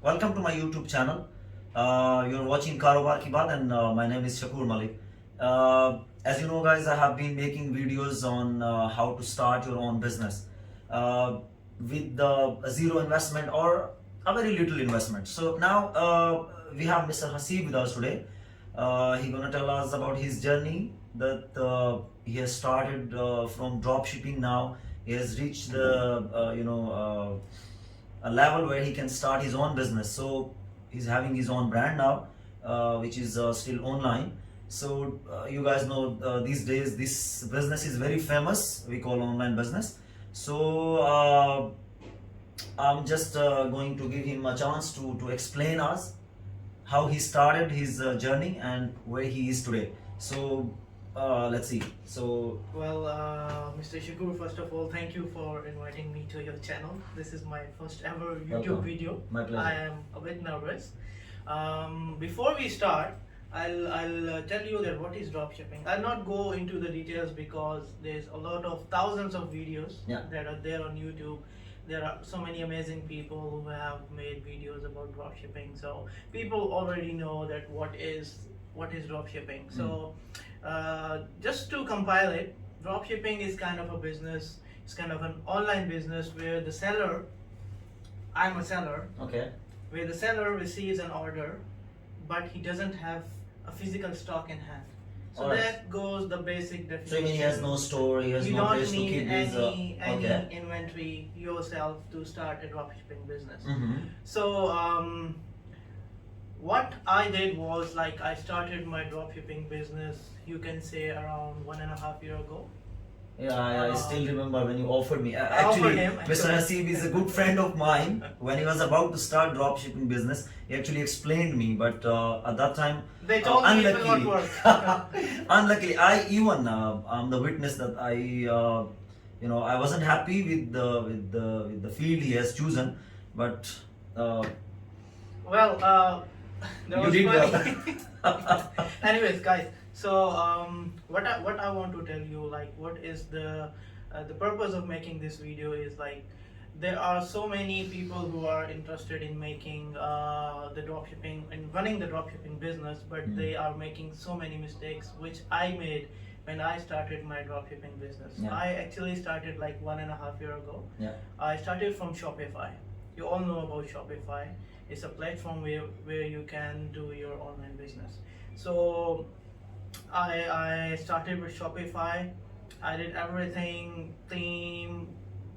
Welcome to my YouTube channel. You're watching Karobar Ki Baat and my name is Shakur Malik. As you know guys, I have been making videos on how to start your own business with a zero investment or a very little investment. So now we have Mr. Hasib with us today. He's gonna tell us about his journey that he has started from drop shipping. Now he has reached the a level where he can start his own business. So he's having his own brand now, which is still online. So you guys know these days this business is very famous. We call online business. So I'm just going to give him a chance to explain us how he started his journey and where he is today. So let's see. So Well, Mr. Shakur, first of all, thank you for inviting me to your channel. This is my first ever YouTube Welcome. video. My pleasure. I am a bit nervous. Before we start, I'll tell you that what is dropshipping. I'll not go into the details because there's a lot of thousands of videos that are there on YouTube. There are so many amazing people who have made videos about dropshipping. So people already know that what is dropshipping. So just to compile it, dropshipping is kind of a business. It's kind of an online business where the seller, I'm a seller, okay. where the seller receives an order, but he doesn't have a physical stock in hand. So Alright. that goes the basic definition. So you mean he has no store, he has You no don't place to need keep his any okay. inventory yourself to start a dropshipping business. Mm-hmm. So what I did was, like, I started my dropshipping business, you can say, around 1.5 years ago. Yeah, I still remember when you offered me. I offered Actually, him, Mr. Hasib is a good friend of mine. When he was about to start dropshipping business, he actually explained me. But at that time, They told me it will not work. unluckily, I even I'm the witness that I wasn't happy with the field he has chosen. But Well, that you was did funny. well. Anyways, guys, so what I want to tell you, like, what is the purpose of making this video is, like, there are so many people who are interested in making the dropshipping and running the dropshipping business, but they are making so many mistakes, which I made when I started my dropshipping business. Yeah. I actually started like 1.5 years ago. Yeah. I started from Shopify. You all know about Shopify. It's a platform where you can do your online business. So I started with Shopify. I did everything, theme,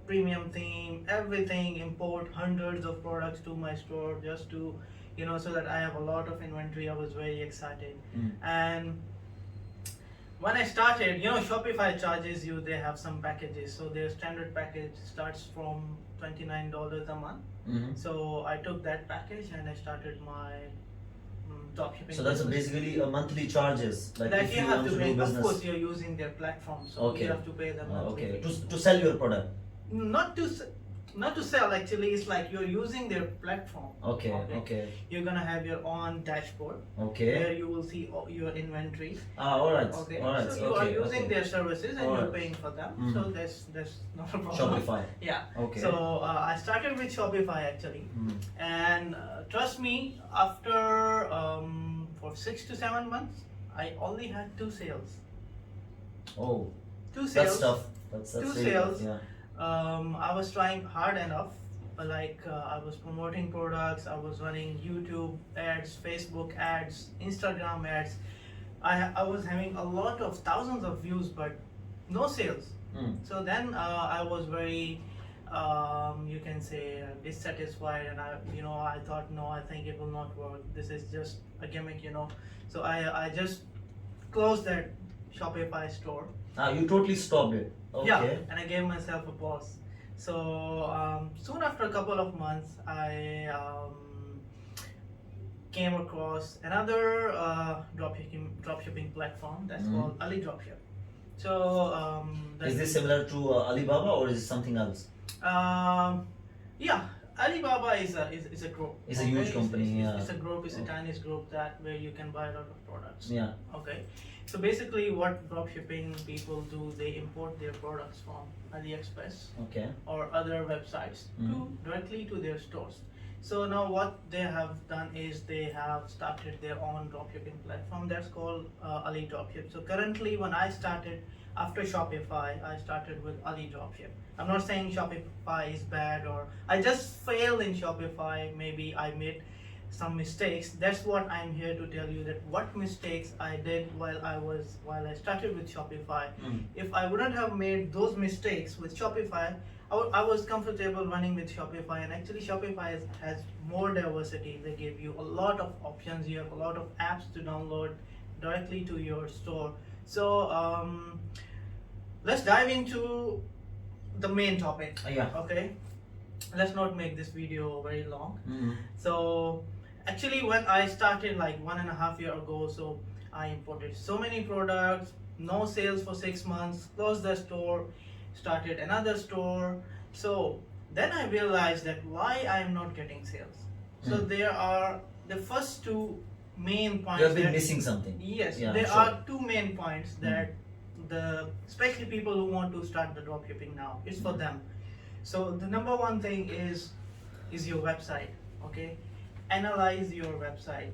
premium theme, everything, import hundreds of products to my store just to, so that I have a lot of inventory. I was very excited. And when I started, Shopify charges you, they have some packages. So their standard package starts from $29 a month. Mm-hmm. So I took that package and I started my dropshipping. So that's business. basically a monthly charges, like That if you you have want to to pay. do Of business. course, you're using their platform, so Okay. you have to pay them monthly. Okay, to sell your product. Not to sell, actually. It's like you're using their platform. Okay. You're gonna have your own dashboard where Okay. you will see all your inventory. Alright. Okay, Alright. so you are using their services and Alright. you're paying for them. So that's not a problem. Shopify. Yeah. Okay. So I started with Shopify actually, and trust me, after for 6 to 7 months, I only had 2 sales. Oh, Two that's sales. tough. That's Two really sales. tough, yeah. I was trying hard enough. I was promoting products. I was running YouTube ads, Facebook ads, Instagram ads. I was having a lot of thousands of views, but no sales. So then I was very, you can say, dissatisfied, and I thought, no, I think it will not work. This is just a gimmick, So I just closed that Shopify store. You totally stopped it. Okay. Yeah, and I gave myself a pause. So soon after a couple of months, I came across another dropshipping platform that's called Ali Dropship. So Is this similar to Alibaba or is it something else? Yeah, Alibaba is a group. It's a huge company. It's a group. It's a Chinese group where you can buy a lot of products. Yeah. Okay. So basically, what dropshipping people do, they import their products from AliExpress Okay. or other websites directly to their stores. So now what they have done is they have started their own dropshipping platform that's called Ali Dropship. So currently, when I started after Shopify, I started with Ali Dropship. I'm not saying Shopify is bad or I just failed in Shopify. Maybe I made some mistakes. That's what I'm here to tell you, that what mistakes I did while I started with Shopify. If I wouldn't have made those mistakes with Shopify, I was comfortable running with Shopify, and actually Shopify has more diversity. They give you a lot of options. You have a lot of apps to download directly to your store. So let's dive into the main topic. Yeah. Okay. Let's not make this video very long. Mhm. So actually, when I started like 1.5 years ago, so I imported so many products, no sales for 6 months, closed the store, started another store. So then I realized that why I'm not getting sales. So there are the first two main points. You have been that- missing something. Yes, Yeah, there sure. are two main points that especially people who want to start the dropshipping now, it's for them. So the number one thing is your website. Okay, analyze your website.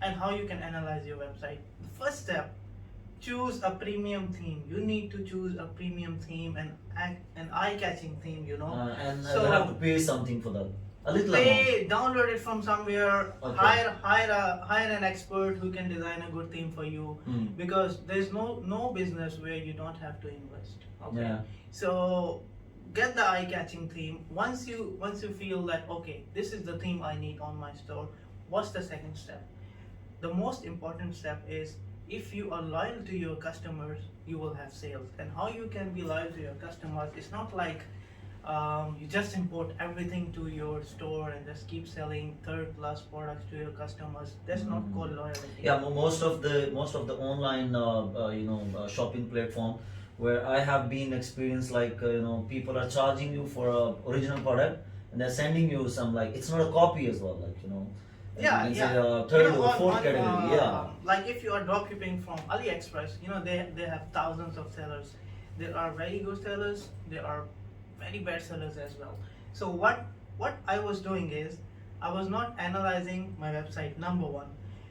And how you can analyze your website? The first step, choose a premium theme. You need to choose a premium theme and an eye-catching theme. And So- you have to pay something for that. A little Pay, download it from somewhere. Okay. Hire an expert who can design a good theme for you. amount. Because there's no business where you don't have to invest. Okay. Yeah. So get the eye-catching theme. Once you feel that okay, this is the theme I need on my store, what's the second step? The most important step is, if you are loyal to your customers, you will have sales. And how you can be loyal to your customers, it's not like you just import everything to your store and just keep selling third-class products to your customers. That's not called loyalty. Yeah, most of the online shopping platform where I have been experienced, like people are charging you for a original product and they're sending you some, like, it's not a copy as well, like Yeah, you can yeah. say third or On- fourth on, category. Yeah. Like if you are dropshipping from AliExpress, they have thousands of sellers. There are very good sellers. There are very bad sellers as well. So what I was doing is, I was not analyzing my website, number one.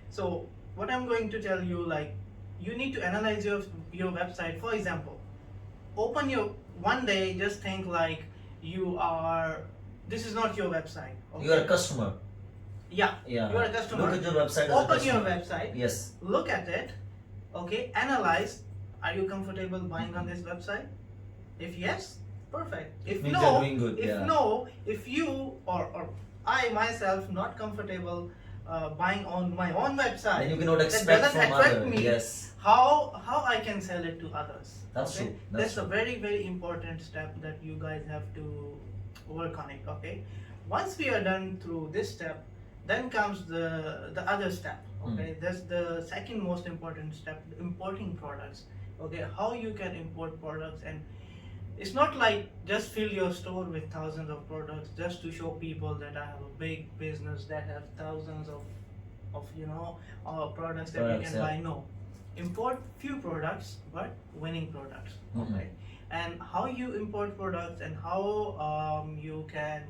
So what I'm going to tell you, like, you need to analyze your website. For example, open your one day, just think like this is not your website. Okay? You are a customer. Yeah, Yeah. you are a customer. Look at your website as a Open your customer. website. Yes. Look at it. Okay, analyze. Are you comfortable buying on this website? If yes, perfect. If Means no, you're doing good, if yeah. no, if you or I myself not comfortable buying on my own website, Then you cannot that expect doesn't from attract others. me. Yes. How I can sell it to others? That's okay? true. That's That's a very very important step that you guys have to work on it. Okay. Once we are done through this step, then comes the other step. Okay, that's the second most important step: importing products. Okay, how you can import products, and it's not like just fill your store with thousands of products just to show people that I have a big business that have thousands of products that you Products, can yeah. buy. No, import few products but winning products. Okay, and how you import products and how you can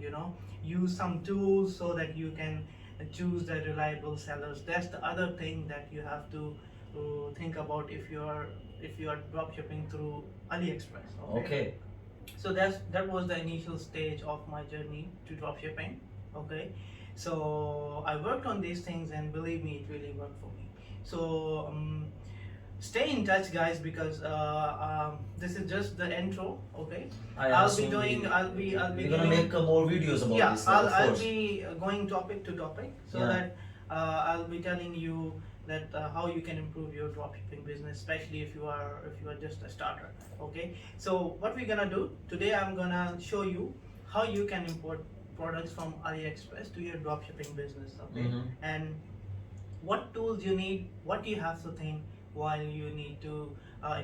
use some tools so that you can choose the reliable sellers. That's the other thing that you have to think about if you are drop shipping through AliExpress. Okay. So that was the initial stage of my journey to drop shipping. Okay, so I worked on these things, and believe me, it really worked for me. So stay in touch, guys, because this is just the intro. Okay, I'll be We're gonna giving- make more videos about yeah, this. I'll, of I'll course. be going topic to topic, so Yeah. that I'll be telling you that how you can improve your dropshipping business, especially if you are just a starter. Okay, so what we're gonna do today, I'm gonna show you how you can import products from AliExpress to your dropshipping business. Okay, and what tools you need, what you have to think while you need to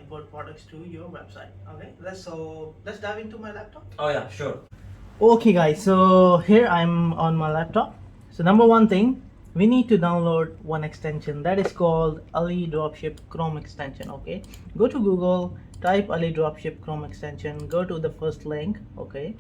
import products to your website. Okay, let's dive into my laptop. Oh yeah, sure. Okay guys, so here I'm on my laptop. So number one thing, we need to download one extension that is called Ali Dropship Chrome extension. Okay, go to Google, type Ali Dropship Chrome extension, go to the first link. Okay,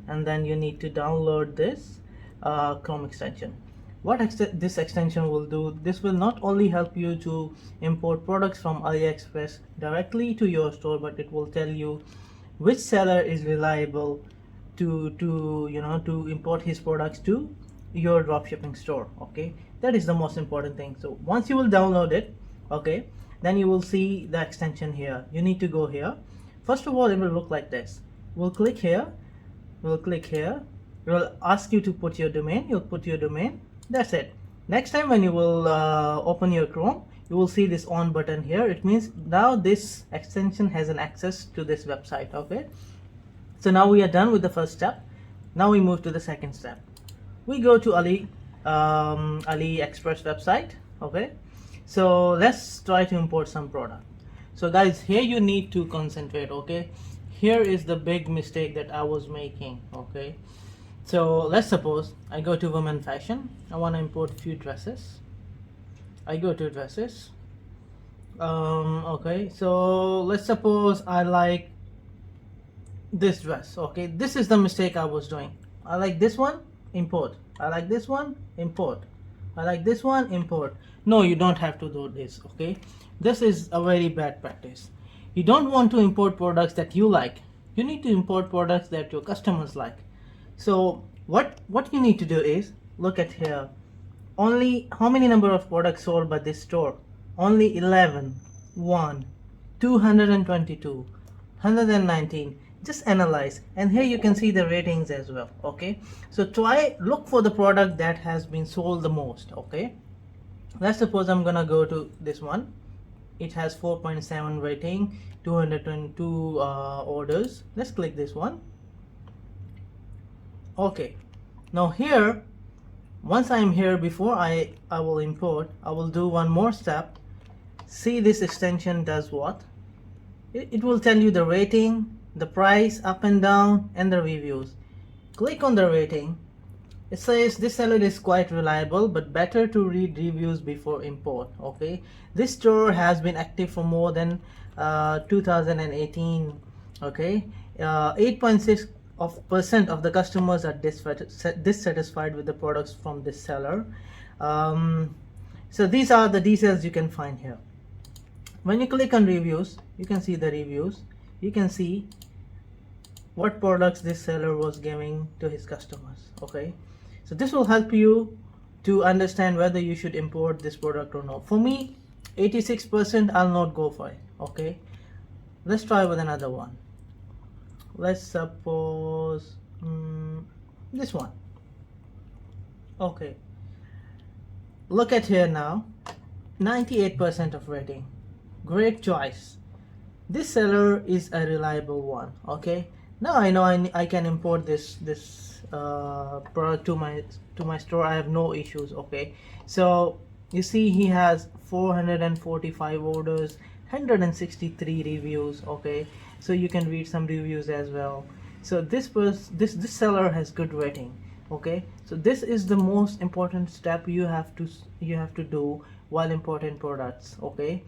and then you need to download this. Chrome extension. What this extension will do, this will not only help you to import products from AliExpress directly to your store, but it will tell you which seller is reliable to import his products to your dropshipping store. Okay, that is the most important thing. So once you will download it, okay, then you will see the extension here. You need to go here. First of all, it will look like this. We'll click here, it will ask you to put your domain. You'll put your domain. That's it. Next time when you will open your Chrome, you will see this on button here. It means now this extension has an access to this website. Okay, so now we are done with the first step. Now we move to the second step. We go to AliExpress website. Okay, so let's try to import some product. So guys, here you need to concentrate. Okay, here is the big mistake that I was making. Okay, so let's suppose I go to women fashion. I want to import few dresses. I go to dresses. Okay, so let's suppose I like this dress. Okay, this is the mistake I was doing. I like this one, import. I like this one, import. I like this one, import. No, you don't have to do this. Okay, this is a very bad practice. You don't want to import products that you like. You need to import products that your customers like. So what you need to do is look at here. Only how many number of products sold by this store? Only 11, 1, 222, 119. Just analyze, and here you can see the ratings as well. Okay, so look for the product that has been sold the most. Okay, let's suppose I'm gonna go to this one. It has 4.7 rating, 222 orders. Let's click this one. Okay, now here, once I'm here, before I will import, I will do one more step. See, this extension does what? It will tell you the rating, the price, up and down, and the reviews. Click on the rating. It says this seller is quite reliable, but better to read reviews before import. Okay, this store has been active for more than 2018. Okay, 8.6% of the customers are dissatisfied with the products from this seller. So these are the details you can find here. When you click on reviews, you can see the reviews. You can see what products this seller was giving to his customers. Okay, so this will help you to understand whether you should import this product or not. For me, 86%, I'll not go for it. Okay, let's try with another one. Let's suppose this one. Okay, look at here now, 98% of rating. Great choice. This seller is a reliable one. Okay, now I know I can import this product to my store. I have no issues. Okay, so you see he has 445 orders, 163 reviews. Okay, so you can read some reviews as well. So this seller has good rating. Okay, so this is the most important step you have to do while importing products. Okay,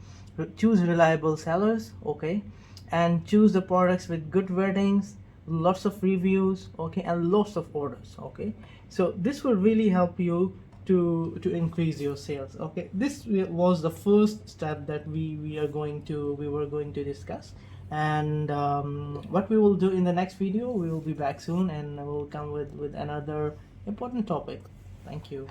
choose reliable sellers. Okay, and choose the products with good ratings, lots of reviews. Okay, and lots of orders. Okay, so this will really help you to increase your sales. Okay, this was the first step that we were going to discuss, and what we will do in the next video, we will be back soon and we'll come with another important topic. Thank you.